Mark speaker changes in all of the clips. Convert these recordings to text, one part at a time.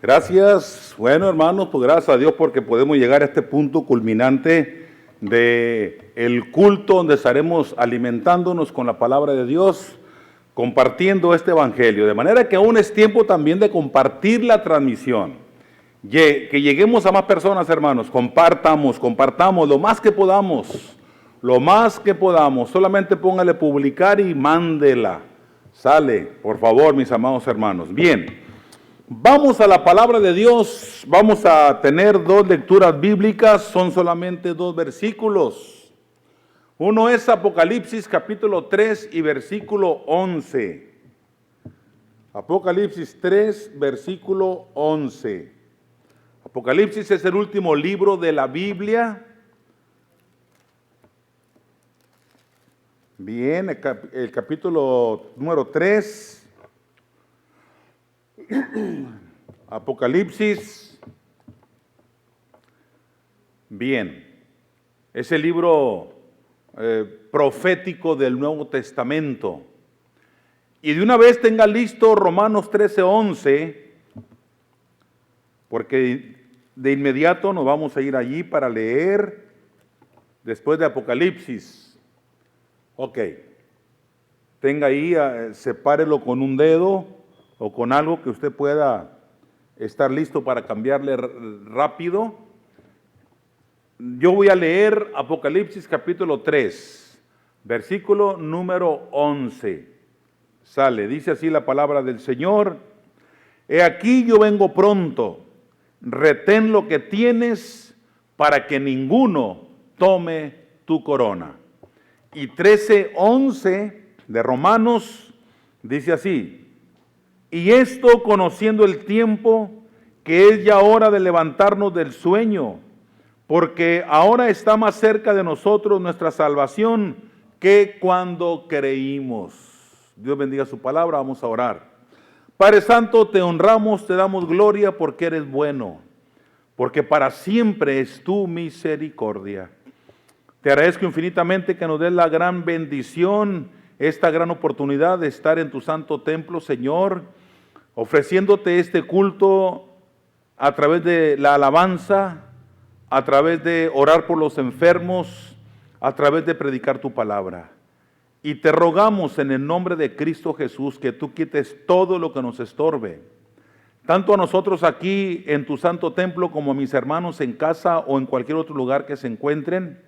Speaker 1: Gracias. Bueno, hermanos, pues gracias a Dios porque podemos llegar a este punto culminante de el culto donde estaremos alimentándonos con la palabra de Dios, compartiendo este evangelio. De manera que aún es tiempo también de compartir la transmisión. Que lleguemos a más personas, hermanos. Compartamos lo más que podamos. Lo más que podamos. Solamente póngale publicar y mándela. Sale, por favor, mis amados hermanos. Bien. Vamos a la palabra de Dios, vamos a tener dos lecturas bíblicas, son solamente dos versículos. Uno es Apocalipsis capítulo 3 y versículo 11. Apocalipsis 3, versículo 11. Apocalipsis es el último libro de la Biblia. Bien, el capítulo número 3. Apocalipsis, bien, es el libro profético del Nuevo Testamento. Y de una vez tenga listo Romanos 13:11, porque de inmediato nos vamos a ir allí para leer después de Apocalipsis. Ok, tenga ahí, sepárelo con un dedo o con algo que usted pueda estar listo para cambiarle rápido. Yo voy a leer Apocalipsis capítulo 3, versículo número 11. Sale, dice así la palabra del Señor: He aquí yo vengo pronto, retén lo que tienes para que ninguno tome tu corona. Y 13:11 de Romanos dice así: Y esto conociendo el tiempo, que es ya hora de levantarnos del sueño, porque ahora está más cerca de nosotros nuestra salvación que cuando creímos. Dios bendiga su palabra, vamos a orar. Padre Santo, te honramos, te damos gloria porque eres bueno, porque para siempre es tu misericordia. Te agradezco infinitamente que nos des la gran bendición, esta gran oportunidad de estar en tu santo templo, Señor, ofreciéndote este culto a través de la alabanza, a través de orar por los enfermos, a través de predicar tu palabra. Y te rogamos en el nombre de Cristo Jesús que tú quites todo lo que nos estorbe, tanto a nosotros aquí en tu santo templo como a mis hermanos en casa o en cualquier otro lugar que se encuentren.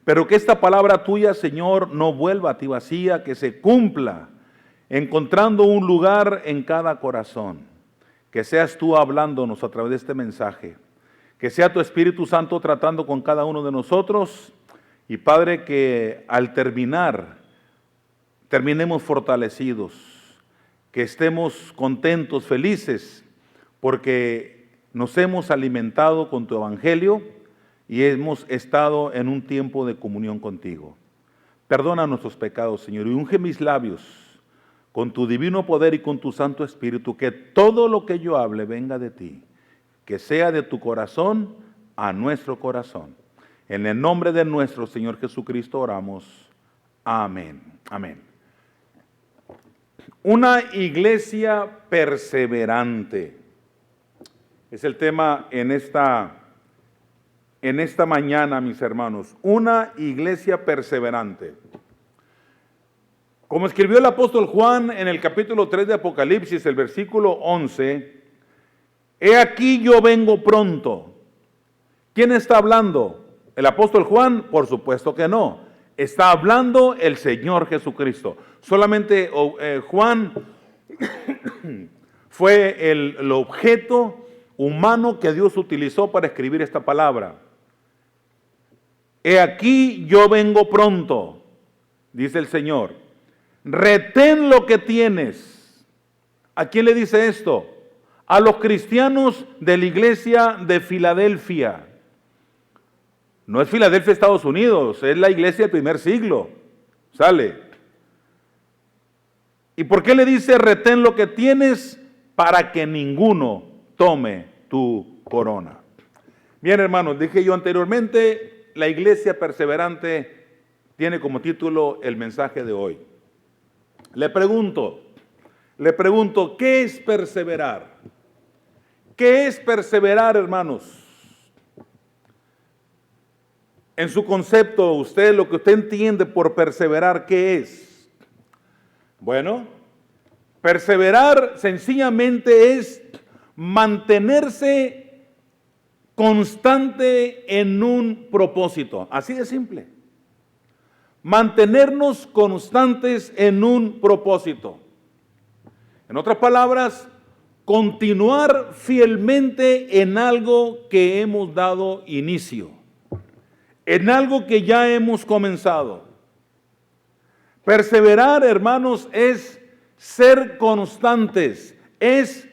Speaker 1: Pero que esta palabra tuya, Señor, no vuelva a ti vacía, que se cumpla, encontrando un lugar en cada corazón. Que seas tú hablándonos a través de este mensaje. Que sea tu Espíritu Santo tratando con cada uno de nosotros. Y Padre, que al terminemos fortalecidos. Que estemos contentos, felices, porque nos hemos alimentado con tu Evangelio y hemos estado en un tiempo de comunión contigo. Perdona nuestros pecados, Señor, y unge mis labios con tu divino poder y con tu Santo Espíritu, que todo lo que yo hable venga de ti, que sea de tu corazón a nuestro corazón. En el nombre de nuestro Señor Jesucristo oramos. Amén. Amén. Una iglesia perseverante es el tema en esta mañana, mis hermanos. Una iglesia perseverante. Como escribió el apóstol Juan en el capítulo 3 de Apocalipsis, el versículo 11, he aquí yo vengo pronto. ¿Quién está hablando? ¿El apóstol Juan? Por supuesto que no. Está hablando el Señor Jesucristo. Solamente Juan fue el objeto humano que Dios utilizó para escribir esta palabra. He aquí yo vengo pronto, dice el Señor. Retén lo que tienes. ¿A quién le dice esto? A los cristianos de la iglesia de Filadelfia. No es Filadelfia, Estados Unidos, es la iglesia del primer siglo. Sale. ¿Y por qué le dice retén lo que tienes? Para que ninguno tome tu corona. Bien, hermanos, dije yo anteriormente, la iglesia perseverante tiene como título el mensaje de hoy. Le pregunto, ¿qué es perseverar? ¿Qué es perseverar, hermanos? En su concepto, usted, lo que usted entiende por perseverar, ¿qué es? Bueno, perseverar sencillamente es mantenerse constante en un propósito. Así de simple. Mantenernos constantes en un propósito. En otras palabras, continuar fielmente en algo que hemos dado inicio, en algo que ya hemos comenzado. Perseverar, hermanos, es ser constantes, es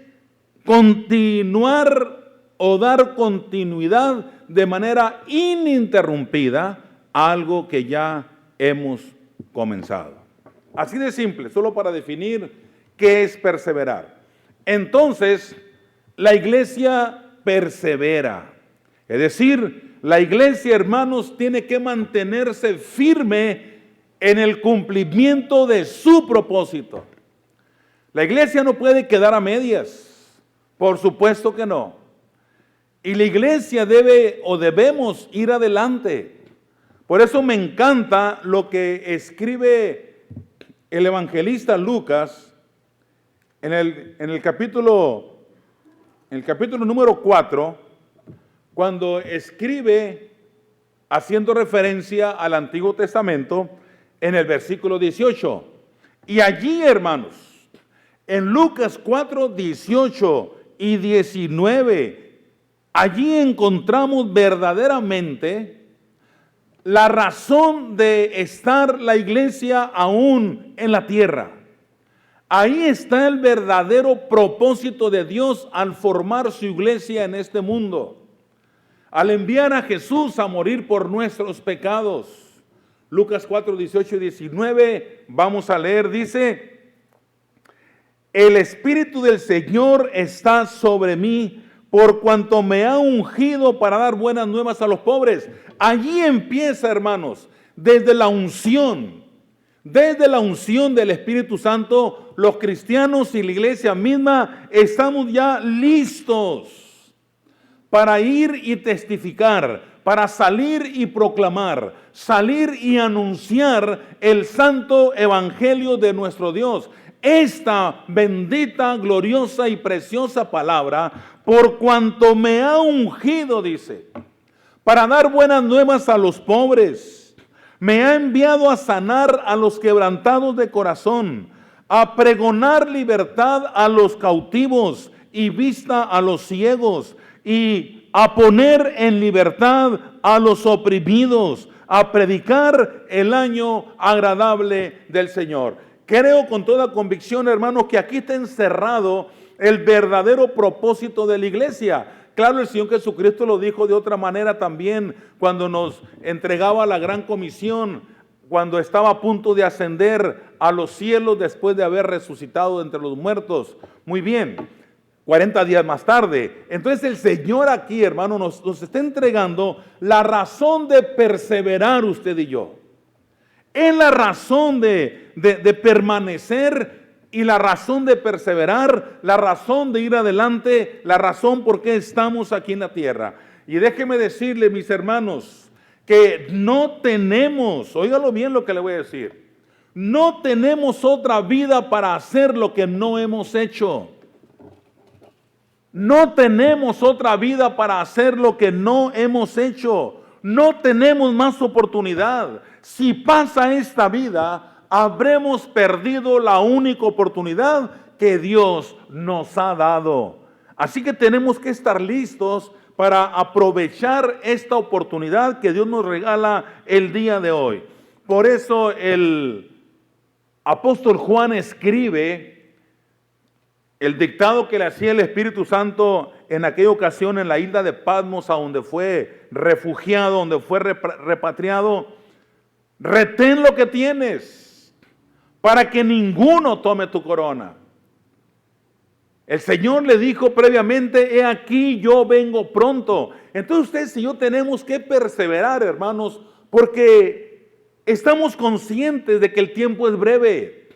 Speaker 1: continuar o dar continuidad de manera ininterrumpida a algo que ya hemos comenzado. Así de simple, solo para definir qué es perseverar. Entonces, la iglesia persevera. Es decir, la iglesia, hermanos, tiene que mantenerse firme en el cumplimiento de su propósito. La iglesia no puede quedar a medias, por supuesto que no. Y la iglesia debe o debemos ir adelante. Por eso me encanta lo que escribe el evangelista Lucas en el capítulo número 4, cuando escribe, haciendo referencia al Antiguo Testamento, en el versículo 18. Y allí, hermanos, en Lucas 4, 18 y 19, allí encontramos verdaderamente la razón de estar la iglesia aún en la tierra. Ahí está el verdadero propósito de Dios al formar su iglesia en este mundo, al enviar a Jesús a morir por nuestros pecados. Lucas 4, 18 y 19, vamos a leer, dice: el Espíritu del Señor está sobre mí, por cuanto me ha ungido para dar buenas nuevas a los pobres. Allí empieza, hermanos, desde la unción del Espíritu Santo, los cristianos y la iglesia misma estamos ya listos para ir y testificar, para salir y proclamar, salir y anunciar el santo evangelio de nuestro Dios. Esta bendita, gloriosa y preciosa palabra, por cuanto me ha ungido, dice, para dar buenas nuevas a los pobres, me ha enviado a sanar a los quebrantados de corazón, a pregonar libertad a los cautivos y vista a los ciegos, y a poner en libertad a los oprimidos, a predicar el año agradable del Señor. Creo con toda convicción, hermanos, que aquí está encerrado el verdadero propósito de la iglesia. Claro, el Señor Jesucristo lo dijo de otra manera también cuando nos entregaba la gran comisión, cuando estaba a punto de ascender a los cielos después de haber resucitado entre los muertos. Muy bien, 40 días más tarde. Entonces el Señor aquí, hermano, nos está entregando la razón de perseverar usted y yo. Es la razón de permanecer y la razón de perseverar, la razón de ir adelante, la razón por qué estamos aquí en la tierra. Y déjeme decirle, mis hermanos, que no tenemos, óigalo bien lo que le voy a decir, no tenemos otra vida para hacer lo que no hemos hecho. No tenemos otra vida para hacer lo que no hemos hecho. No tenemos más oportunidad. Si pasa esta vida, habremos perdido la única oportunidad que Dios nos ha dado. Así que tenemos que estar listos para aprovechar esta oportunidad que Dios nos regala el día de hoy. Por eso el apóstol Juan escribe el dictado que le hacía el Espíritu Santo en aquella ocasión en la isla de Patmos, a donde fue refugiado, donde fue repatriado. Retén lo que tienes para que ninguno tome tu corona. El Señor le dijo previamente: he aquí, yo vengo pronto. Entonces ustedes y yo tenemos que perseverar, hermanos, porque estamos conscientes de que el tiempo es breve.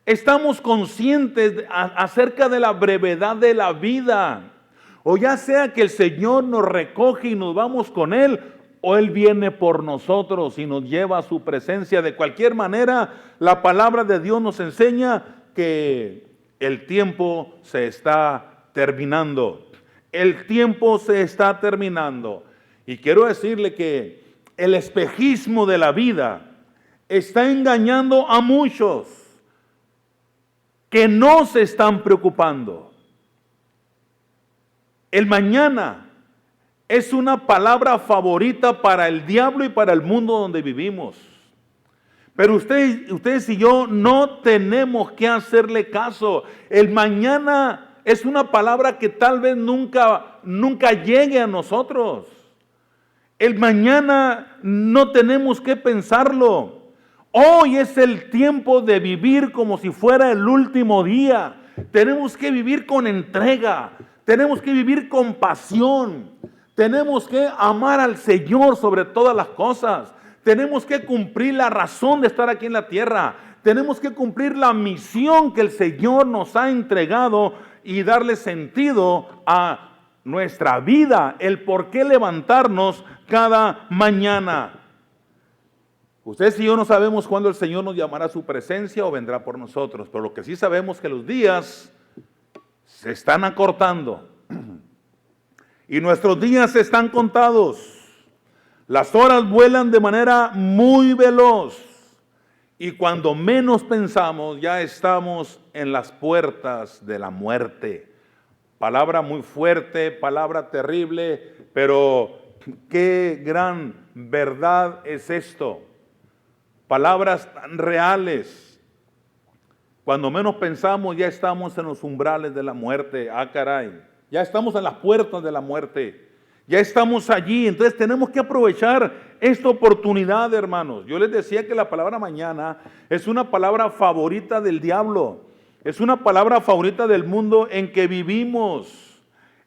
Speaker 1: Estamos conscientes acerca de la brevedad de la vida. O ya sea que el Señor nos recoge y nos vamos con Él, o Él viene por nosotros y nos lleva a su presencia. De cualquier manera, la palabra de Dios nos enseña que el tiempo se está terminando. El tiempo se está terminando. Y quiero decirle que el espejismo de la vida está engañando a muchos que no se están preocupando. El mañana es una palabra favorita para el diablo y para el mundo donde vivimos. Pero ustedes y yo no tenemos que hacerle caso. El mañana es una palabra que tal vez nunca llegue a nosotros. El mañana no tenemos que pensarlo. Hoy es el tiempo de vivir como si fuera el último día. Tenemos que vivir con entrega. Tenemos que vivir con pasión. Tenemos que amar al Señor sobre todas las cosas. Tenemos que cumplir la razón de estar aquí en la tierra. Tenemos que cumplir la misión que el Señor nos ha entregado y darle sentido a nuestra vida, el por qué levantarnos cada mañana. Ustedes y yo no sabemos cuándo el Señor nos llamará a su presencia o vendrá por nosotros, pero lo que sí sabemos es que los días se están acortando y nuestros días están contados. Las horas vuelan de manera muy veloz y cuando menos pensamos ya estamos en las puertas de la muerte. Palabra muy fuerte, palabra terrible, pero qué gran verdad es esto. Palabras tan reales. Cuando menos pensamos ya estamos en los umbrales de la muerte. Ah, caray. Ya estamos en las puertas de la muerte. Ya estamos allí. Entonces tenemos que aprovechar esta oportunidad, hermanos. Yo les decía que la palabra mañana es una palabra favorita del diablo. Es una palabra favorita del mundo en que vivimos.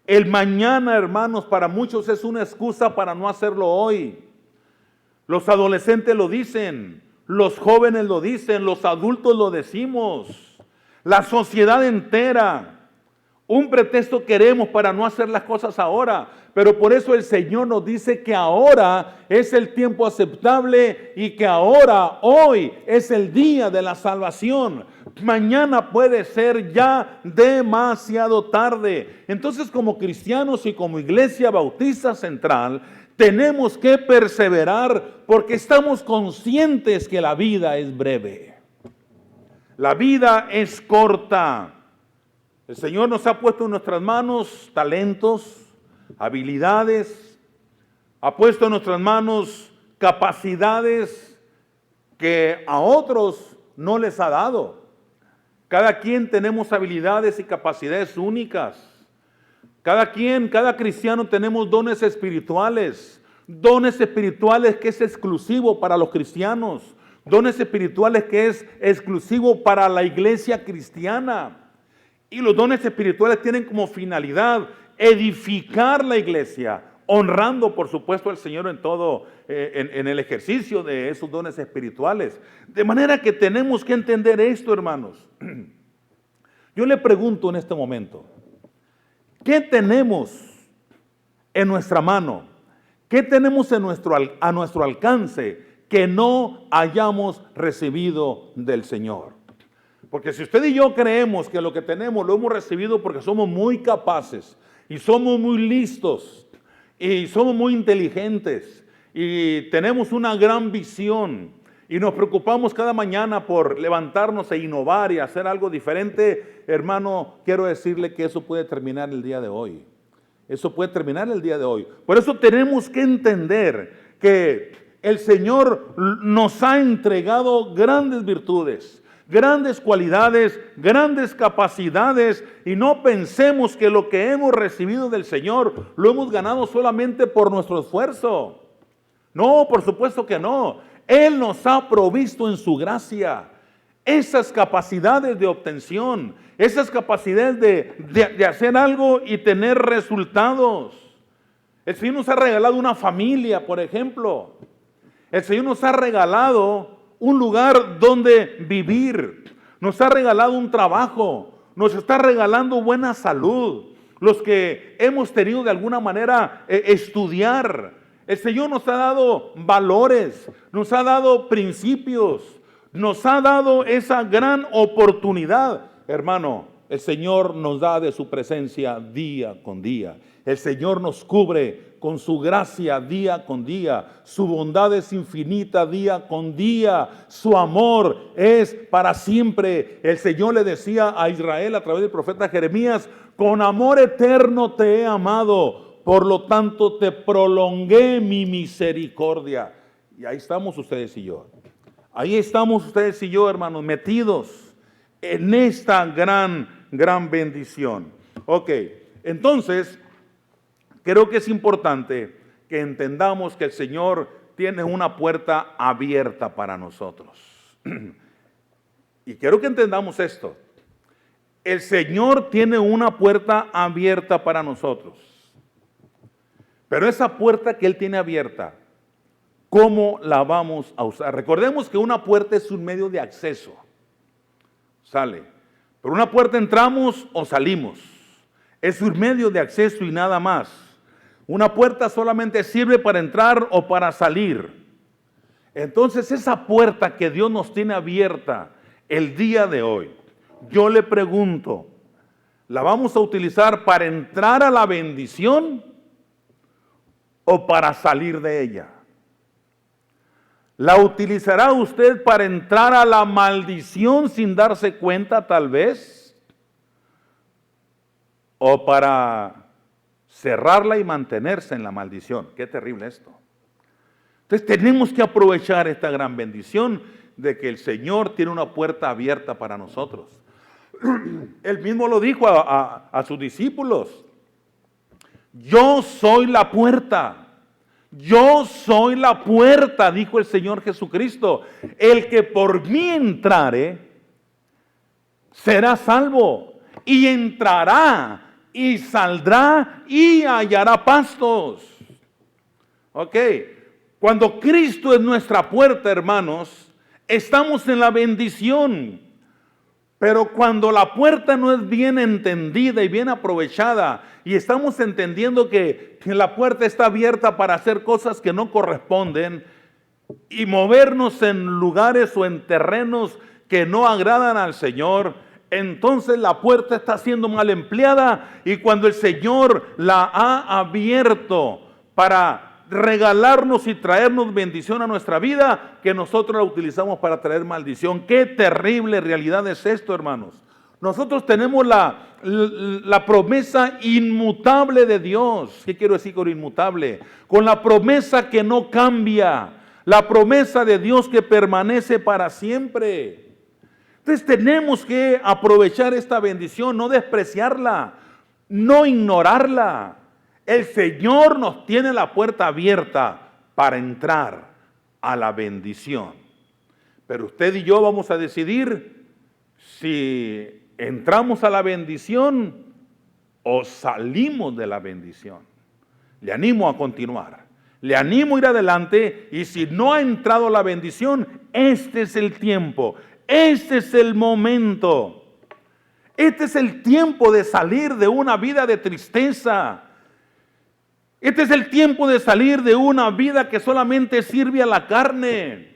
Speaker 1: El mañana, hermanos, para muchos es una excusa para no hacerlo hoy. Los adolescentes lo dicen, los jóvenes lo dicen, los adultos lo decimos. La sociedad entera. Un pretexto queremos para no hacer las cosas ahora, pero por eso el Señor nos dice que ahora es el tiempo aceptable y que ahora, hoy, es el día de la salvación. Mañana puede ser ya demasiado tarde. Entonces, como cristianos y como Iglesia Bautista Central, tenemos que perseverar porque estamos conscientes que la vida es breve. La vida es corta. El Señor nos ha puesto en nuestras manos talentos, habilidades, ha puesto en nuestras manos capacidades que a otros no les ha dado. Cada quien tenemos habilidades y capacidades únicas. Cada cristiano tenemos dones espirituales que es exclusivo para los cristianos, dones espirituales que es exclusivo para la iglesia cristiana. Y los dones espirituales tienen como finalidad edificar la iglesia, honrando por supuesto al Señor en todo, en el ejercicio de esos dones espirituales. De manera que tenemos que entender esto, hermanos. Yo le pregunto en este momento, ¿qué tenemos en nuestra mano? ¿Qué tenemos a nuestro alcance que no hayamos recibido del Señor? Porque si usted y yo creemos que lo que tenemos lo hemos recibido porque somos muy capaces y somos muy listos y somos muy inteligentes y tenemos una gran visión y nos preocupamos cada mañana por levantarnos e innovar y hacer algo diferente, hermano, quiero decirle que eso puede terminar el día de hoy. Eso puede terminar el día de hoy. Por eso tenemos que entender que el Señor nos ha entregado grandes virtudes, grandes cualidades, grandes capacidades, y no pensemos que lo que hemos recibido del Señor lo hemos ganado solamente por nuestro esfuerzo. No, por supuesto que no. Él nos ha provisto en su gracia esas capacidades de obtención, esas capacidades de hacer algo y tener resultados. El Señor nos ha regalado una familia, por ejemplo. El Señor nos ha regalado un lugar donde vivir, nos ha regalado un trabajo, nos está regalando buena salud, los que hemos tenido de alguna manera estudiar. El Señor nos ha dado valores, nos ha dado principios, nos ha dado esa gran oportunidad. Hermano, el Señor nos da de su presencia día con día. El Señor nos cubre con su gracia día con día. Su bondad es infinita día con día. Su amor es para siempre. El Señor le decía a Israel a través del profeta Jeremías: con amor eterno te he amado, por lo tanto te prolongué mi misericordia. Y ahí estamos ustedes y yo. Ahí estamos ustedes y yo, hermanos, metidos en esta gran bendición. Ok, entonces creo que es importante que entendamos que el Señor tiene una puerta abierta para nosotros. Y quiero que entendamos esto. El Señor tiene una puerta abierta para nosotros. Pero esa puerta que Él tiene abierta, ¿cómo la vamos a usar? Recordemos que una puerta es un medio de acceso. Sale. Por una puerta entramos o salimos. Es un medio de acceso y nada más. Una puerta solamente sirve para entrar o para salir. Entonces esa puerta que Dios nos tiene abierta el día de hoy, yo le pregunto, ¿la vamos a utilizar para entrar a la bendición o para salir de ella? ¿La utilizará usted para entrar a la maldición sin darse cuenta tal vez? ¿O para cerrarla y mantenerse en la maldición? Qué terrible esto. Entonces tenemos que aprovechar esta gran bendición de que el Señor tiene una puerta abierta para nosotros. Él mismo lo dijo a sus discípulos: yo soy la puerta. Yo soy la puerta, dijo el Señor Jesucristo. El que por mí entrare será salvo, y entrará y saldrá y hallará pastos. Ok, cuando Cristo es nuestra puerta, hermanos, estamos en la bendición. Pero cuando la puerta no es bien entendida y bien aprovechada, y estamos entendiendo que la puerta está abierta para hacer cosas que no corresponden y movernos en lugares o en terrenos que no agradan al Señor, entonces la puerta está siendo mal empleada. Y cuando el Señor la ha abierto para regalarnos y traernos bendición a nuestra vida, que nosotros la utilizamos para traer maldición. Qué terrible realidad es esto, hermanos. Nosotros tenemos la promesa inmutable de Dios. ¿Qué quiero decir con inmutable? Con la promesa que no cambia, la promesa de Dios que permanece para siempre. Entonces tenemos que aprovechar esta bendición, no despreciarla, no ignorarla. El Señor nos tiene la puerta abierta para entrar a la bendición. Pero usted y yo vamos a decidir si entramos a la bendición o salimos de la bendición. Le animo a continuar. Le animo a ir adelante, y si no ha entrado a la bendición, este es el tiempo. Este es el momento. Este es el tiempo de salir de una vida de tristeza. Este es el tiempo de salir de una vida que solamente sirve a la carne.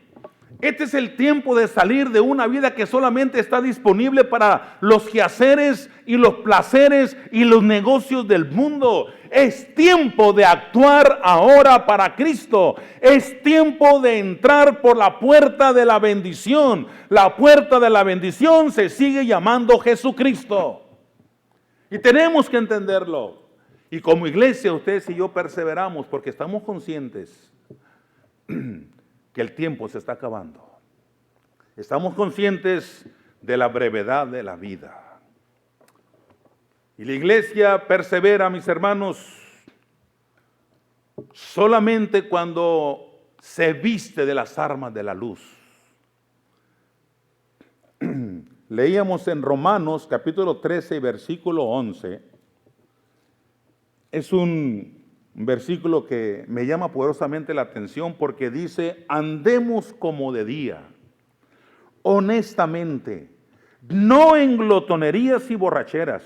Speaker 1: Este es el tiempo de salir de una vida que solamente está disponible para los quehaceres y los placeres y los negocios del mundo. Es tiempo de actuar ahora para Cristo. Es tiempo de entrar por la puerta de la bendición. La puerta de la bendición se sigue llamando Jesucristo. Y tenemos que entenderlo. Y como iglesia, ustedes y yo perseveramos porque estamos conscientes que el tiempo se está acabando. Estamos conscientes de la brevedad de la vida. Y la iglesia persevera, mis hermanos, solamente cuando se viste de las armas de la luz. Leíamos en Romanos capítulo 13, versículo 11. Es un versículo que me llama poderosamente la atención porque dice: andemos como de día, honestamente, no en glotonerías y borracheras,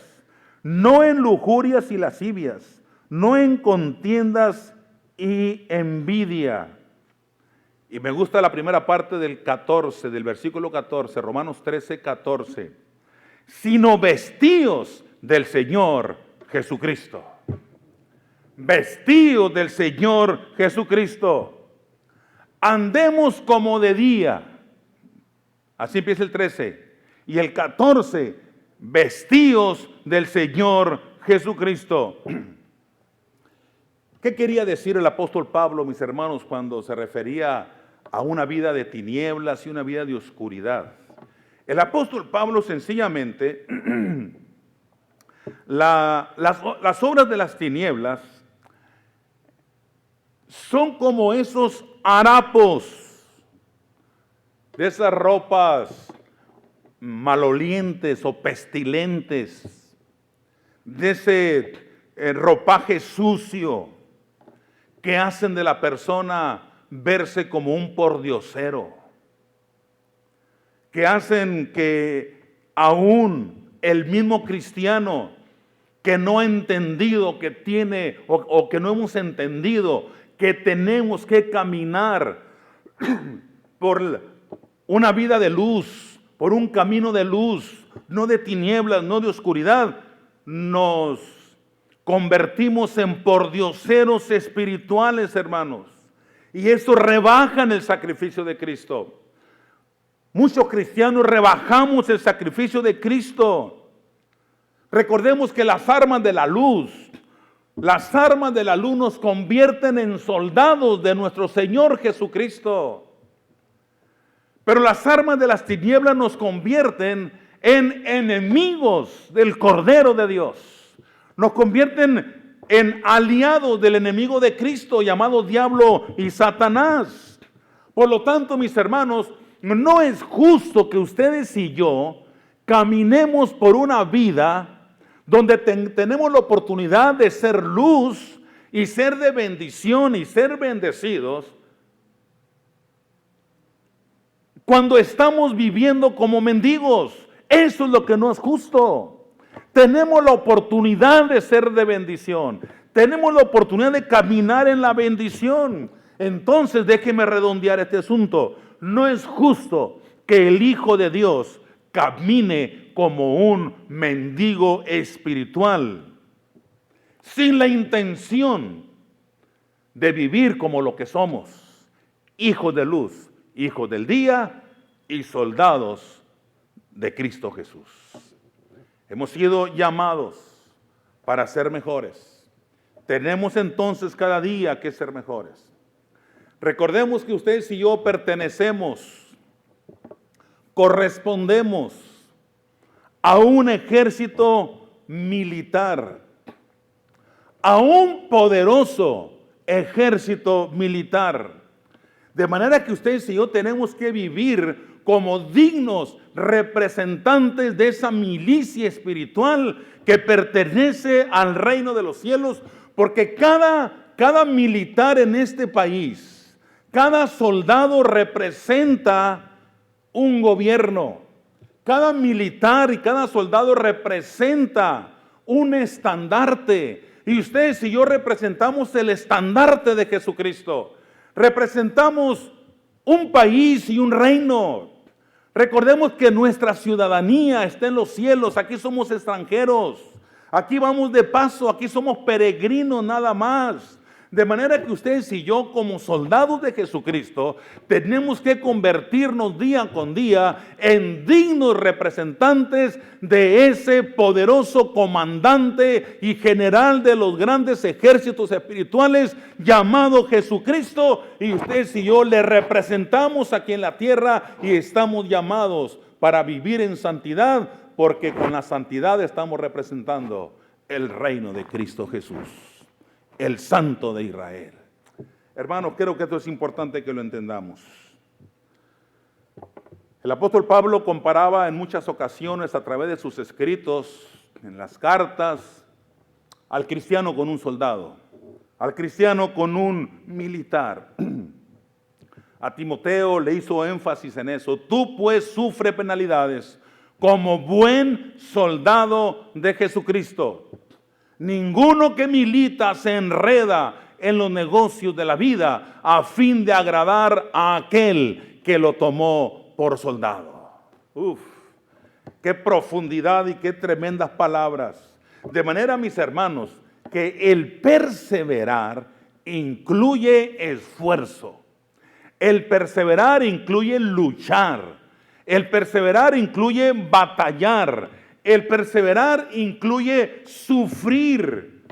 Speaker 1: no en lujurias y lascivias, no en contiendas y envidia. Y me gusta la primera parte del 14, del versículo 14, Romanos 13, 14. Sino vestíos del Señor Jesucristo. Vestíos del Señor Jesucristo. Andemos como de día. Así empieza el 13. Y el 14, vestíos del Señor Jesucristo. ¿Qué quería decir el apóstol Pablo, mis hermanos, cuando se refería a una vida de tinieblas y una vida de oscuridad? El apóstol Pablo sencillamente, las obras de las tinieblas son como esos harapos de esas ropas malolientes o pestilentes, de ese ropaje sucio que hacen de la persona verse como un pordiosero, que hacen que aún el mismo cristiano que no ha entendido que tiene o que no hemos entendido que tenemos que caminar por una vida de luz, por un camino de luz, no de tinieblas, no de oscuridad, nos convertimos en pordioseros espirituales, hermanos. Y eso rebaja el sacrificio de Cristo. Muchos cristianos rebajamos el sacrificio de Cristo. Recordemos que las armas de la luz nos convierten en soldados de nuestro Señor Jesucristo. Pero las armas de las tinieblas nos convierten en enemigos del Cordero de Dios. Nos convierten en aliados del enemigo de Cristo llamado diablo y Satanás. Por lo tanto, mis hermanos, no es justo que ustedes y yo caminemos por una vida donde tenemos la oportunidad de ser luz y ser de bendición y ser bendecidos, cuando estamos viviendo como mendigos. Eso es lo que no es justo. Tenemos la oportunidad de ser de bendición. Tenemos la oportunidad de caminar en la bendición. Entonces, déjeme redondear este asunto. No es justo que el Hijo de Dios camine como un mendigo espiritual, sin la intención de vivir como lo que somos, hijos de luz, hijos del día y soldados de Cristo Jesús. Hemos sido llamados para ser mejores. Tenemos entonces cada día que ser mejores. Recordemos que ustedes y yo pertenecemos, correspondemos a un ejército militar, a un poderoso ejército militar. De manera que ustedes y yo tenemos que vivir como dignos representantes de esa milicia espiritual que pertenece al reino de los cielos, porque cada militar en este país, cada soldado representa un gobierno. Cada militar y cada soldado representa un estandarte. Y ustedes y yo representamos el estandarte de Jesucristo. Representamos un país y un reino. Recordemos que nuestra ciudadanía está en los cielos. Aquí somos extranjeros. Aquí vamos de paso. Aquí somos peregrinos nada más. De manera que ustedes y yo, como soldados de Jesucristo, tenemos que convertirnos día con día en dignos representantes de ese poderoso comandante y general de los grandes ejércitos espirituales llamado Jesucristo. Y ustedes y yo le representamos aquí en la tierra y estamos llamados para vivir en santidad, porque con la santidad estamos representando el reino de Cristo Jesús, el Santo de Israel. Hermanos, creo que esto es importante que lo entendamos. El apóstol Pablo comparaba en muchas ocasiones a través de sus escritos, en las cartas, al cristiano con un soldado, al cristiano con un militar. A Timoteo le hizo énfasis en eso. Tú pues sufre penalidades como buen soldado de Jesucristo. Ninguno que milita se enreda en los negocios de la vida a fin de agradar a aquel que lo tomó por soldado. Uf, qué profundidad y qué tremendas palabras. De manera, mis hermanos, que el perseverar incluye esfuerzo. El perseverar incluye luchar. El perseverar incluye batallar. El perseverar incluye sufrir.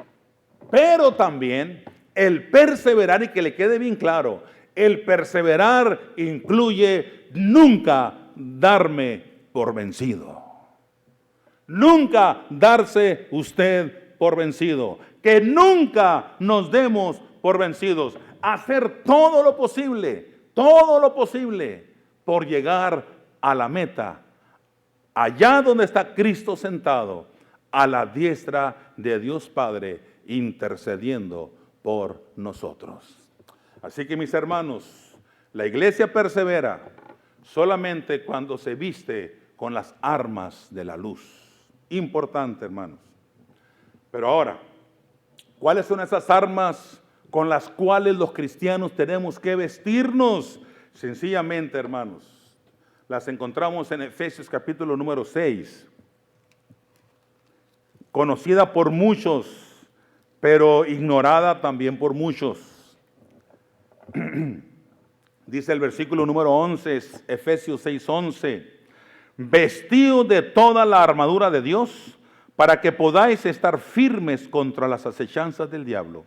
Speaker 1: Pero también el perseverar, y que le quede bien claro, el perseverar incluye nunca darme por vencido. Nunca darse usted por vencido. Que nunca nos demos por vencidos. Hacer todo lo posible por llegar a la meta, allá donde está Cristo sentado, a la diestra de Dios Padre, intercediendo por nosotros. Así que, mis hermanos, la iglesia persevera solamente cuando se viste con las armas de la luz. Importante, hermanos. Pero ahora, ¿cuáles son esas armas con las cuales los cristianos tenemos que vestirnos? Sencillamente, hermanos, las encontramos en Efesios capítulo número 6, conocida por muchos, pero ignorada también por muchos. Dice el versículo número 11, Efesios 6:11, vestidos de toda la armadura de Dios, para que podáis estar firmes contra las acechanzas del diablo.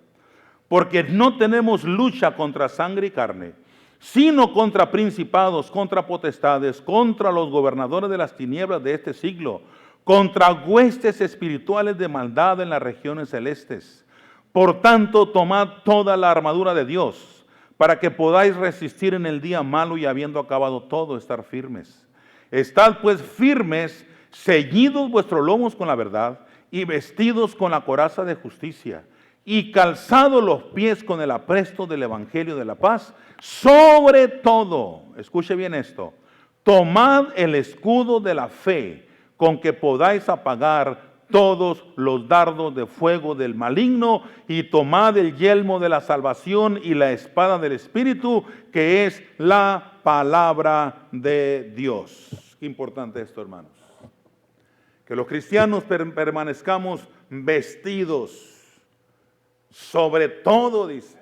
Speaker 1: Porque no tenemos lucha contra sangre y carne, sino contra principados, contra potestades, contra los gobernadores de las tinieblas de este siglo, contra huestes espirituales de maldad en las regiones celestes. Por tanto, tomad toda la armadura de Dios, para que podáis resistir en el día malo y habiendo acabado todo, estar firmes. Estad pues firmes, ceñidos vuestros lomos con la verdad y vestidos con la coraza de justicia y calzados los pies con el apresto del evangelio de la paz. Sobre todo, escuche bien esto, tomad el escudo de la fe con que podáis apagar todos los dardos de fuego del maligno, y tomad el yelmo de la salvación y la espada del Espíritu, que es la palabra de Dios. Qué importante esto, hermanos. Que los cristianos permanezcamos vestidos. Sobre todo, dice,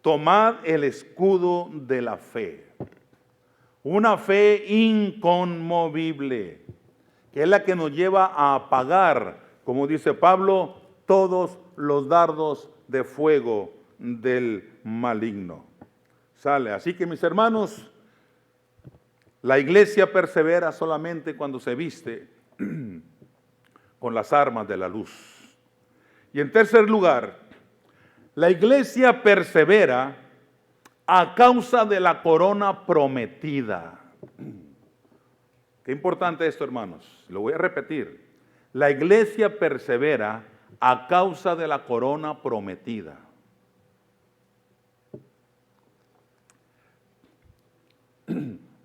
Speaker 1: tomad el escudo de la fe. Una fe inconmovible, que es la que nos lleva a apagar, como dice Pablo, todos los dardos de fuego del maligno. Sale. Así que, mis hermanos, la iglesia persevera solamente cuando se viste con las armas de la luz. Y en tercer lugar, la iglesia persevera a causa de la corona prometida. Qué importante esto, hermanos. Lo voy a repetir. La iglesia persevera a causa de la corona prometida.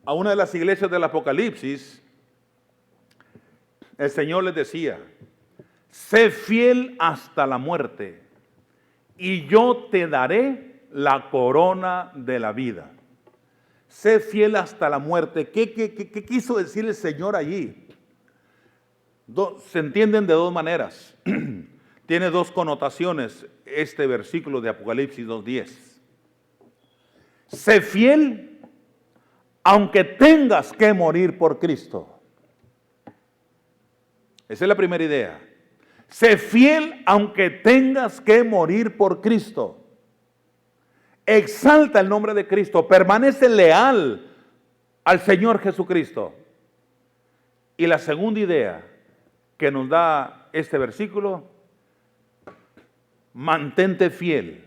Speaker 1: A una de las iglesias del Apocalipsis, el Señor les decía: sé fiel hasta la muerte, y yo te daré la corona de la vida. Sé fiel hasta la muerte. ¿Qué quiso decir el Señor allí? Se entienden de dos maneras. Tiene dos connotaciones este versículo de Apocalipsis 2:10. Sé fiel aunque tengas que morir por Cristo. Esa es la primera idea. Sé fiel aunque tengas que morir por Cristo. Exalta el nombre de Cristo, permanece leal al Señor Jesucristo. Y la segunda idea que nos da este versículo: mantente fiel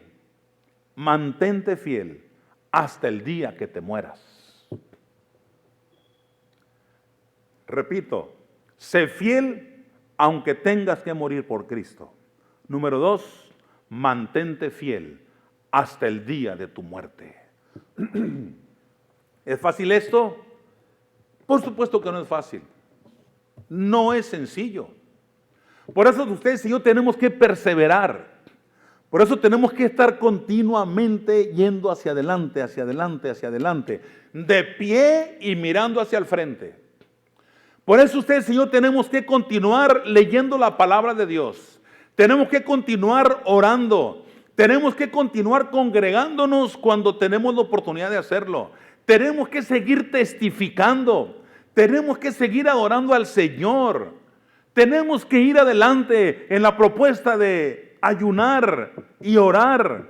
Speaker 1: hasta el día que te mueras. Repito, sé fiel aunque tengas que morir por Cristo. Número 2, mantente fiel hasta el día de tu muerte. ¿Es fácil esto? Por supuesto que no es fácil. No es sencillo. Por eso ustedes y yo tenemos que perseverar. Por eso tenemos que estar continuamente yendo hacia adelante, hacia adelante, hacia adelante. De pie y mirando hacia el frente. Por eso ustedes y yo tenemos que continuar leyendo la palabra de Dios. Tenemos que continuar orando. Tenemos que continuar congregándonos cuando tenemos la oportunidad de hacerlo. Tenemos que seguir testificando. Tenemos que seguir adorando al Señor. Tenemos que ir adelante en la propuesta de ayunar y orar.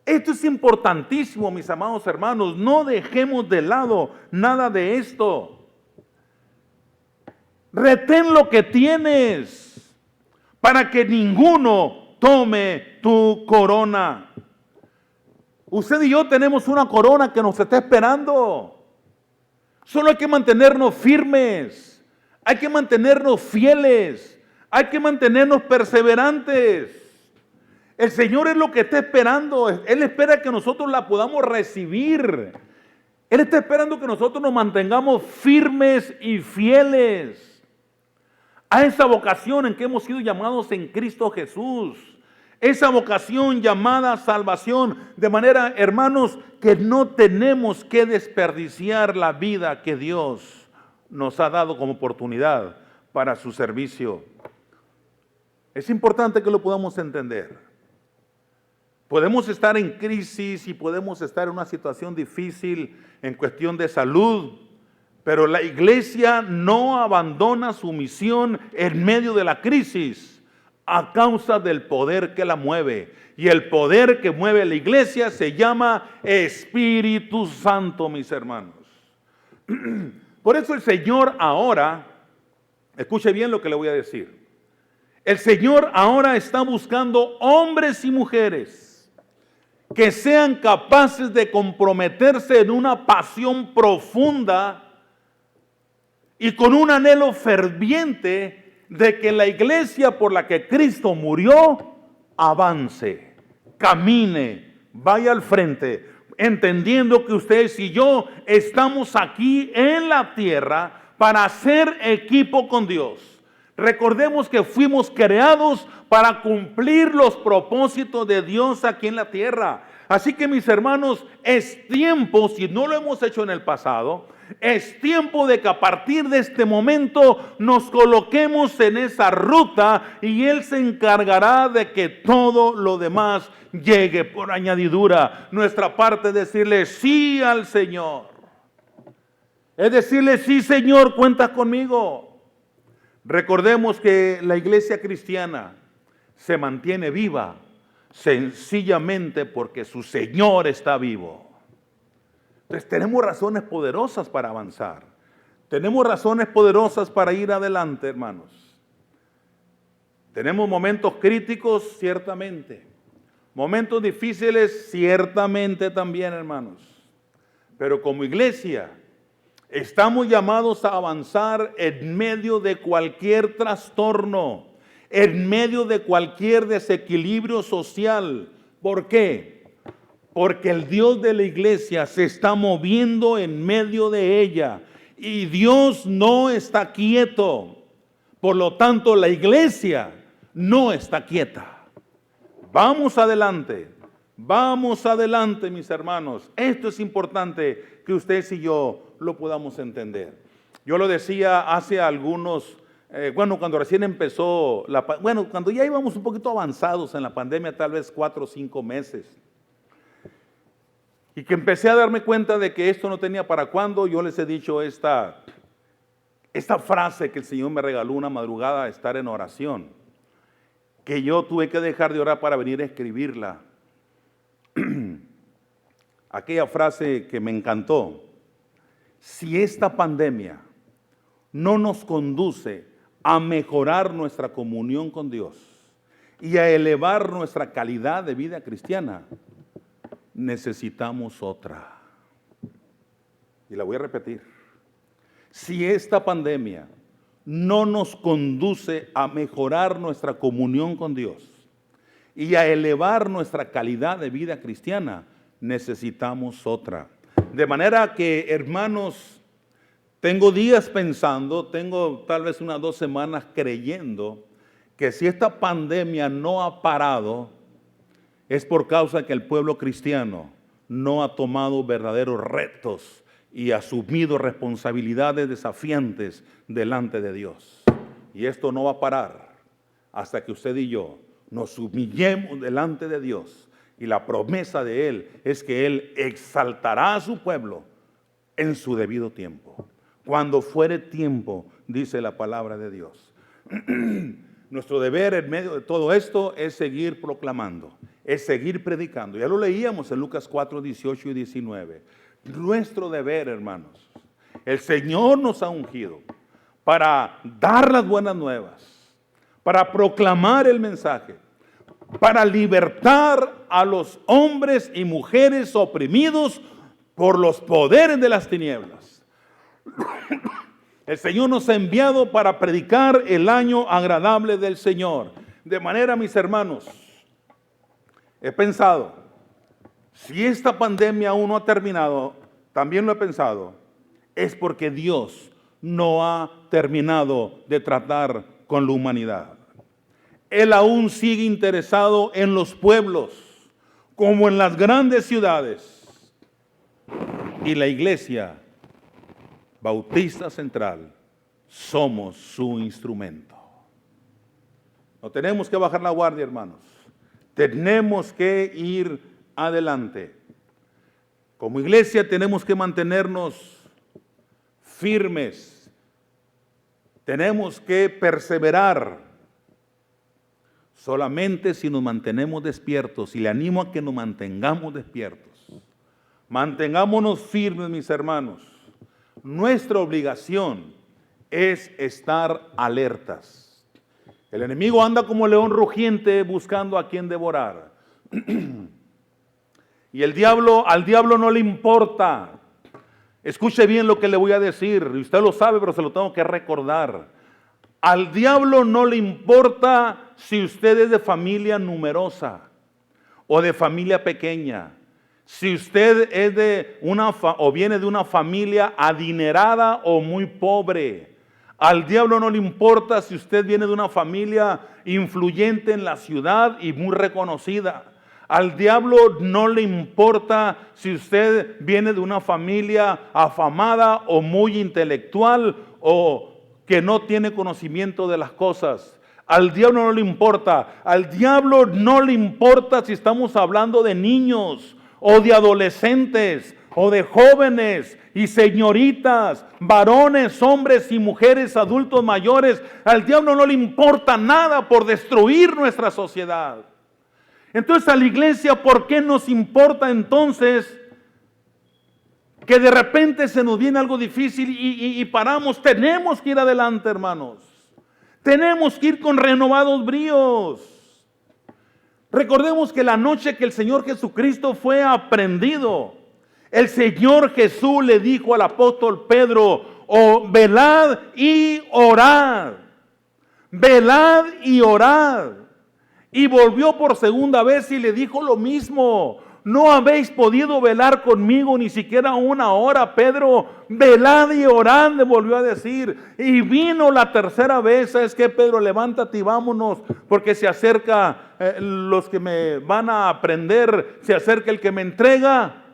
Speaker 1: Esto es importantísimo, mis amados hermanos. No dejemos de lado nada de esto. Retén lo que tienes para que ninguno tome tu corona. Usted y yo tenemos una corona que nos está esperando. Solo hay que mantenernos firmes, hay que mantenernos fieles, hay que mantenernos perseverantes. El Señor es lo que está esperando. Él espera que nosotros la podamos recibir. Él está esperando que nosotros nos mantengamos firmes y fieles a esa vocación en que hemos sido llamados en Cristo Jesús. Esa vocación llamada salvación, de manera, hermanos, que no tenemos que desperdiciar la vida que Dios nos ha dado como oportunidad para su servicio. Es importante que lo podamos entender. Podemos estar en crisis y podemos estar en una situación difícil en cuestión de salud, pero la iglesia no abandona su misión en medio de la crisis, a causa del poder que la mueve. Y el poder que mueve la iglesia se llama Espíritu Santo, mis hermanos. Por eso el Señor ahora, escuche bien lo que le voy a decir. El Señor ahora está buscando hombres y mujeres que sean capaces de comprometerse en una pasión profunda y con un anhelo ferviente de que la iglesia por la que Cristo murió avance, camine, vaya al frente, entendiendo que ustedes y yo estamos aquí en la tierra para hacer equipo con Dios. Recordemos que fuimos creados para cumplir los propósitos de Dios aquí en la tierra. Así que, mis hermanos, es tiempo, si no lo hemos hecho en el pasado, es tiempo de que a partir de este momento nos coloquemos en esa ruta y Él se encargará de que todo lo demás llegue por añadidura. Nuestra parte es decirle sí al Señor. Es decirle sí, Señor, cuenta conmigo. Recordemos que la iglesia cristiana se mantiene viva sencillamente porque su Señor está vivo. Entonces tenemos razones poderosas para avanzar. Tenemos razones poderosas para ir adelante, hermanos. Tenemos momentos críticos, ciertamente. Momentos difíciles, ciertamente también, hermanos. Pero como iglesia, estamos llamados a avanzar en medio de cualquier trastorno, en medio de cualquier desequilibrio social. ¿Por qué? Porque el Dios de la iglesia se está moviendo en medio de ella y Dios no está quieto. Por lo tanto, la iglesia no está quieta. Vamos adelante, mis hermanos. Esto es importante que ustedes y yo lo podamos entender. Yo lo decía hace algunos, cuando recién empezó, cuando ya íbamos un poquito avanzados en la pandemia, tal vez 4 o 5 meses. Y que empecé a darme cuenta de que esto no tenía para cuándo. Yo les he dicho esta frase que el Señor me regaló una madrugada, estar en oración, que yo tuve que dejar de orar para venir a escribirla. Aquella frase que me encantó: si esta pandemia no nos conduce a mejorar nuestra comunión con Dios y a elevar nuestra calidad de vida cristiana, necesitamos otra. Y la voy a repetir. Si esta pandemia no nos conduce a mejorar nuestra comunión con Dios y a elevar nuestra calidad de vida cristiana, necesitamos otra. De manera que, hermanos, Tengo días pensando, tengo tal vez unas 2 semanas creyendo que si esta pandemia no ha parado, es por causa que el pueblo cristiano no ha tomado verdaderos retos y asumido responsabilidades desafiantes delante de Dios. Y esto no va a parar hasta que usted y yo nos humillemos delante de Dios. Y la promesa de Él es que Él exaltará a su pueblo en su debido tiempo. Cuando fuere tiempo, dice la palabra de Dios. Nuestro deber en medio de todo esto es seguir proclamando, es seguir predicando. Ya lo leíamos en Lucas 4, 18 y 19. Nuestro deber, hermanos, el Señor nos ha ungido para dar las buenas nuevas, para proclamar el mensaje, para libertar a los hombres y mujeres oprimidos por los poderes de las tinieblas. El Señor nos ha enviado para predicar el año agradable del Señor. De manera, mis hermanos, he pensado, si esta pandemia aún no ha terminado, también lo he pensado, es porque Dios no ha terminado de tratar con la humanidad. Él aún sigue interesado en los pueblos, como en las grandes ciudades. Y la iglesia Bautista Central, somos su instrumento. No tenemos que bajar la guardia, hermanos. Tenemos que ir adelante. Como iglesia tenemos que mantenernos firmes. Tenemos que perseverar. Solamente si nos mantenemos despiertos, y le animo a que nos mantengamos despiertos. Mantengámonos firmes, mis hermanos. Nuestra obligación es estar alertas. El enemigo anda como león rugiente buscando a quien devorar. Y al diablo no le importa. Escuche bien lo que le voy a decir. Usted lo sabe, pero se lo tengo que recordar. Al diablo no le importa si usted es de familia numerosa o de familia pequeña. Si usted es o viene de una familia adinerada o muy pobre. Al diablo no le importa si usted viene de una familia influyente en la ciudad y muy reconocida. Al diablo no le importa si usted viene de una familia afamada o muy intelectual o que no tiene conocimiento de las cosas. Al diablo no le importa. Al diablo no le importa si estamos hablando de niños o de adolescentes, o de jóvenes y señoritas, varones, hombres y mujeres, adultos mayores. Al diablo no le importa nada por destruir nuestra sociedad. Entonces a la iglesia, ¿por qué nos importa entonces que de repente se nos viene algo difícil y paramos? Tenemos que ir adelante, hermanos. Tenemos que ir con renovados bríos. Recordemos que la noche que el Señor Jesucristo fue aprehendido, el Señor Jesús le dijo al apóstol Pedro: velad y orad, velad y orad. Y volvió por segunda vez y le dijo lo mismo: no habéis podido velar conmigo ni siquiera 1 hora, Pedro, velad y orad, le volvió a decir. Y vino la tercera vez: ¿sabes qué, Pedro? Levántate y vámonos, porque se acerca los que me van a prender, se acerca el que me entrega.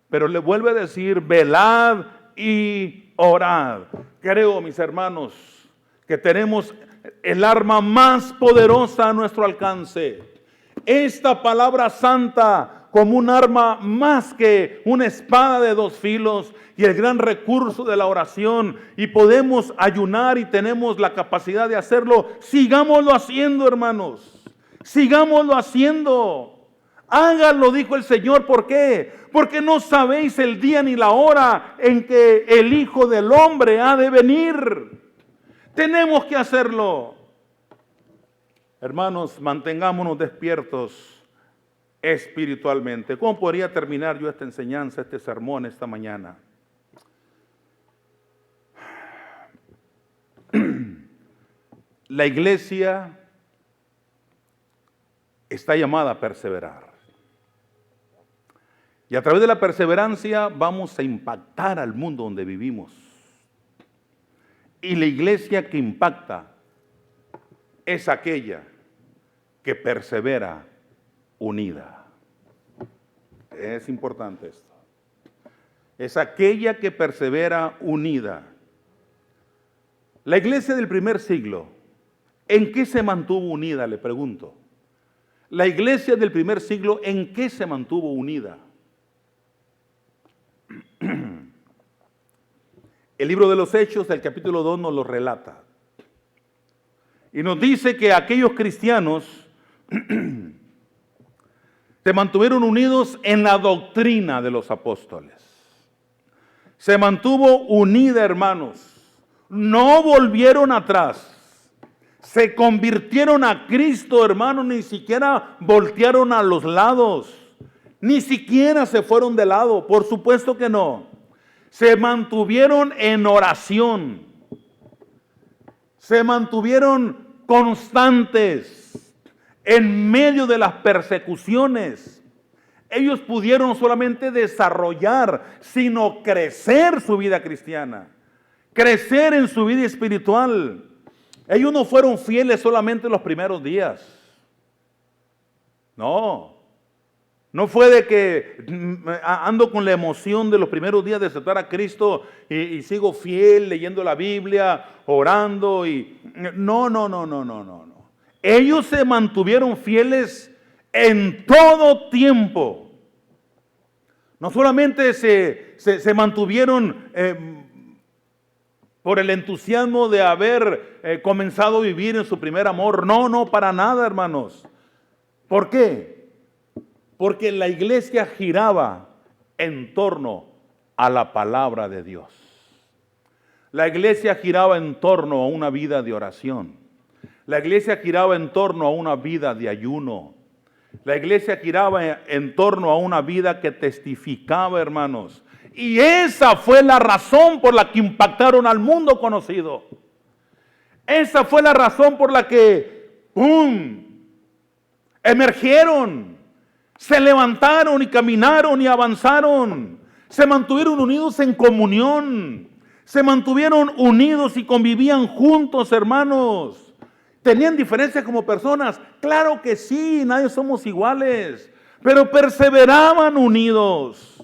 Speaker 1: Pero le vuelve a decir: velad y orad. Creo, mis hermanos, que tenemos el arma más poderosa a nuestro alcance. Esta palabra santa como un arma más que una espada de 2 filos, y el gran recurso de la oración, y podemos ayunar y tenemos la capacidad de hacerlo. Sigámoslo haciendo, hermanos. Sigámoslo haciendo. Háganlo, dijo el Señor. ¿Por qué? Porque no sabéis el día ni la hora en que el Hijo del Hombre ha de venir. Tenemos que hacerlo. Hermanos, mantengámonos despiertos espiritualmente. ¿Cómo podría terminar yo esta enseñanza, este sermón esta mañana? La iglesia está llamada a perseverar. Y a través de la perseverancia vamos a impactar al mundo donde vivimos. Y la iglesia que impacta es aquella que persevera unida. Es importante esto. Es aquella que persevera unida. La iglesia del primer siglo, ¿en qué se mantuvo unida? Le pregunto. La iglesia del primer siglo, ¿en qué se mantuvo unida? El libro de los Hechos, del capítulo 2, nos lo relata. Y nos dice que aquellos cristianos se mantuvieron unidos en la doctrina de los apóstoles. Se mantuvo unida, hermanos. No volvieron atrás. Se convirtieron a Cristo, hermanos. Ni siquiera voltearon a los lados. Ni siquiera se fueron de lado. Por supuesto que no. Se mantuvieron en oración. Se mantuvieron constantes en medio de las persecuciones. Ellos pudieron no solamente desarrollar, sino crecer su vida cristiana, crecer en su vida espiritual. Ellos no fueron fieles solamente los primeros días. No fue de que ando con la emoción de los primeros días de aceptar a Cristo y sigo fiel leyendo la Biblia, orando y no. Ellos se mantuvieron fieles en todo tiempo. No solamente se mantuvieron por el entusiasmo de haber comenzado a vivir en su primer amor. No, para nada, hermanos. ¿Por qué? Porque la iglesia giraba en torno a la palabra de Dios. La iglesia giraba en torno a una vida de oración. La iglesia giraba en torno a una vida de ayuno. La iglesia giraba en torno a una vida que testificaba, hermanos. Y esa fue la razón por la que impactaron al mundo conocido. Esa fue la razón por la que, emergieron, se levantaron y caminaron y avanzaron. Se mantuvieron unidos en comunión. Se mantuvieron unidos y convivían juntos, hermanos. ¿Tenían diferencias como personas? Claro que sí, nadie somos iguales, pero perseveraban unidos.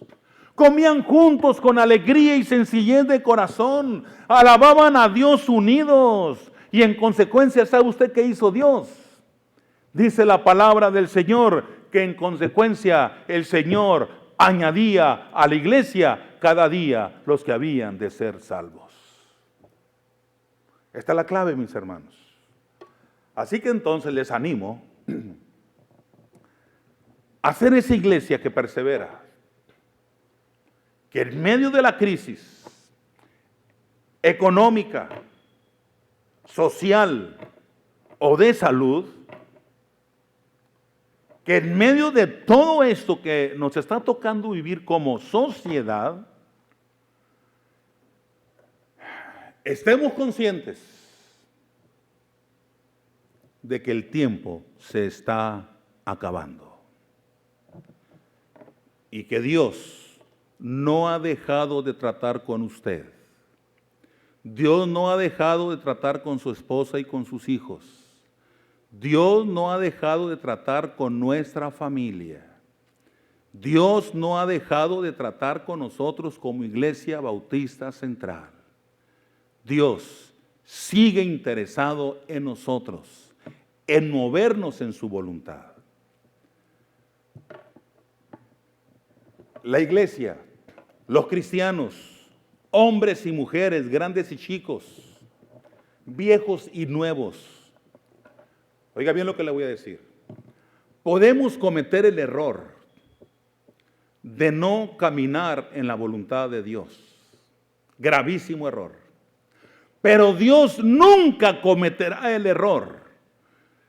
Speaker 1: Comían juntos con alegría y sencillez de corazón, alababan a Dios unidos y en consecuencia, ¿sabe usted qué hizo Dios? Dice la palabra del Señor que en consecuencia el Señor añadía a la iglesia cada día los que habían de ser salvos. Esta es la clave, mis hermanos. Así que entonces les animo a ser esa iglesia que persevera, que en medio de la crisis económica, social o de salud, que en medio de todo esto que nos está tocando vivir como sociedad, estemos conscientes de que el tiempo se está acabando y que Dios no ha dejado de tratar con usted. Dios no ha dejado de tratar con su esposa y con sus hijos. Dios no ha dejado de tratar con nuestra familia. Dios no ha dejado de tratar con nosotros como Iglesia Bautista Central. Dios sigue interesado en nosotros, en movernos en su voluntad. La iglesia, los cristianos, hombres y mujeres, grandes y chicos, viejos y nuevos. Oiga bien lo que le voy a decir. Podemos cometer el error de no caminar en la voluntad de Dios. Gravísimo error. Pero Dios nunca cometerá el error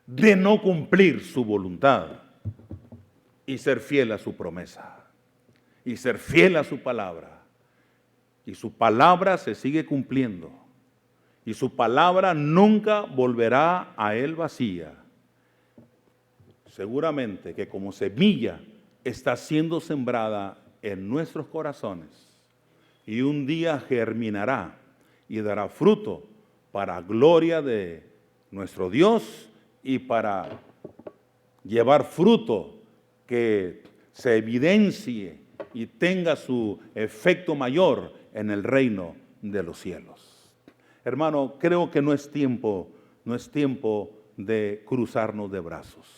Speaker 1: de no cumplir su voluntad y ser fiel a su promesa y ser fiel a su palabra. Y su palabra se sigue cumpliendo y su palabra nunca volverá a él vacía. Seguramente que como semilla está siendo sembrada en nuestros corazones y un día germinará y dará fruto para gloria de nuestro Dios y para llevar fruto que se evidencie y tenga su efecto mayor en el reino de los cielos. Hermano, creo que no es tiempo de cruzarnos de brazos.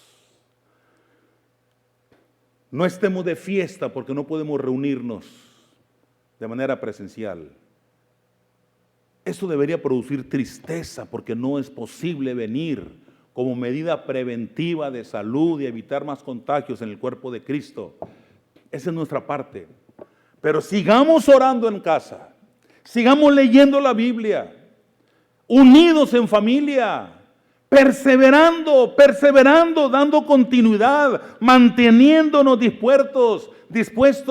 Speaker 1: No estemos de fiesta porque no podemos reunirnos de manera presencial. Eso debería producir tristeza porque no es posible venir como medida preventiva de salud y evitar más contagios en el cuerpo de Cristo. Esa es nuestra parte. Pero sigamos orando en casa, sigamos leyendo la Biblia, unidos en familia, perseverando, dando continuidad, manteniéndonos dispuestos,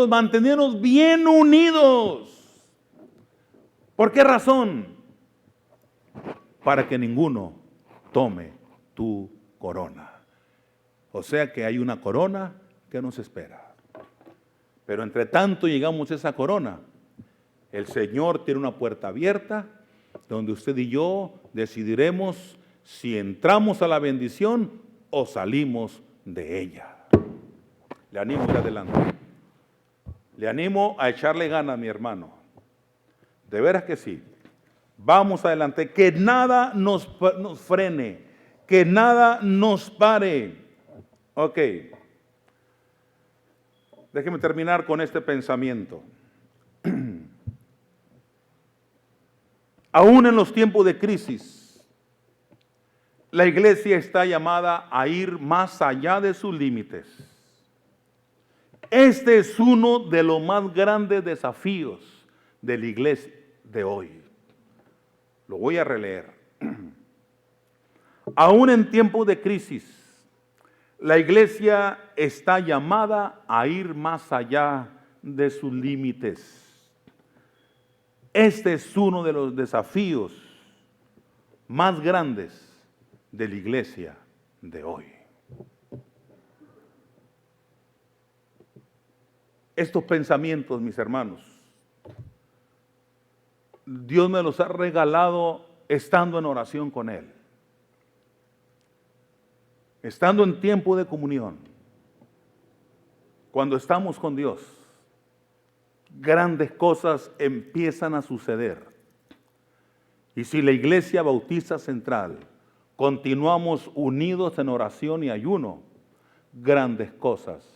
Speaker 1: manteniéndonos bien unidos. ¿Por qué razón? Para que ninguno tome tu corona. O sea que hay una corona que nos espera. Pero entre tanto llegamos a esa corona, el Señor tiene una puerta abierta donde usted y yo decidiremos si entramos a la bendición o salimos de ella. Le animo a ir adelante. Le animo a echarle ganas, mi hermano. De veras que sí. Vamos adelante. Que nada nos frene. Que nada nos pare. Ok. Déjeme terminar con este pensamiento. Aún en los tiempos de crisis, la iglesia está llamada a ir más allá de sus límites. Este es uno de los más grandes desafíos de la iglesia de hoy. Lo voy a releer. Aún en tiempos de crisis, la iglesia está llamada a ir más allá de sus límites. Este es uno de los desafíos más grandes de la iglesia de hoy. Estos pensamientos, mis hermanos, Dios me los ha regalado estando en oración con Él. Estando en tiempo de comunión, cuando estamos con Dios, grandes cosas empiezan a suceder. Y si la Iglesia Bautista Central continuamos unidos en oración y ayuno, grandes cosas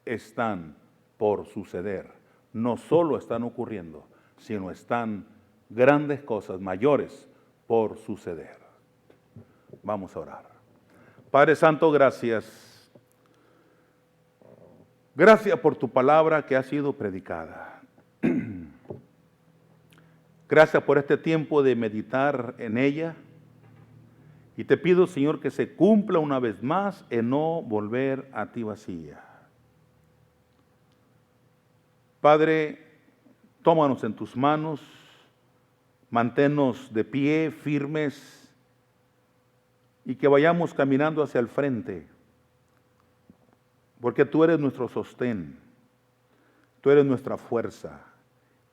Speaker 1: están por suceder. No solo están ocurriendo, sino están grandes cosas mayores por suceder. Vamos a orar. Padre Santo, gracias. Gracias por tu palabra que ha sido predicada. Gracias por este tiempo de meditar en ella. Y te pido, Señor, que se cumpla una vez más en no volver a ti vacía. Padre, tómanos en tus manos, manténnos de pie, firmes, y que vayamos caminando hacia el frente, porque tú eres nuestro sostén, tú eres nuestra fuerza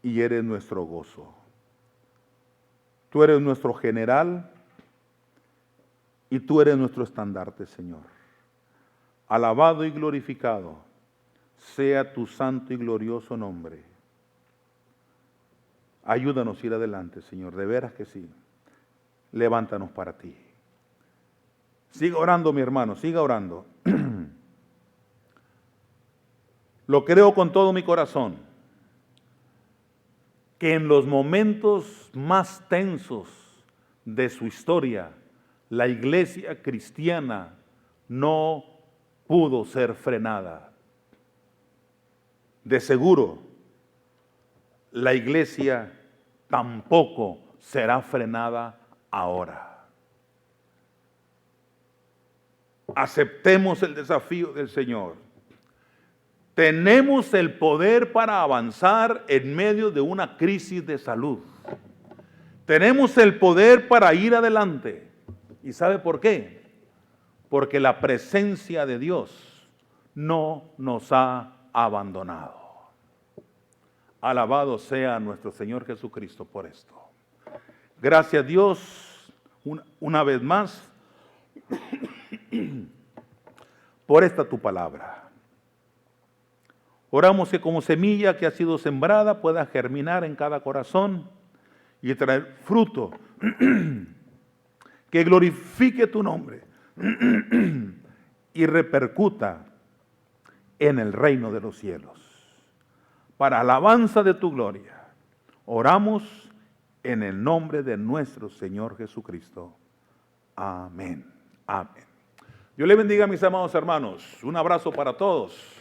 Speaker 1: y eres nuestro gozo. Tú eres nuestro general y tú eres nuestro estandarte, Señor. Alabado y glorificado sea tu santo y glorioso nombre. Ayúdanos a ir adelante, Señor, de veras que sí. Levántanos para ti. Siga orando, mi hermano, siga orando. Lo creo con todo mi corazón, que en los momentos más tensos de su historia, la iglesia cristiana no pudo ser frenada. De seguro, la iglesia tampoco será frenada ahora. Aceptemos el desafío del Señor. Tenemos el poder para avanzar en medio de una crisis de salud. Tenemos el poder para ir adelante. ¿Y sabe por qué? Porque la presencia de Dios no nos ha abandonado. Alabado sea nuestro Señor Jesucristo por esto. Gracias, Dios. una vez más por esta tu palabra. Oramos que como semilla que ha sido sembrada pueda germinar en cada corazón y traer fruto que glorifique tu nombre y repercuta en el reino de los cielos. Para alabanza de tu gloria, oramos en el nombre de nuestro Señor Jesucristo. Amén. Amén. Dios le bendiga, mis amados hermanos. Un abrazo para todos.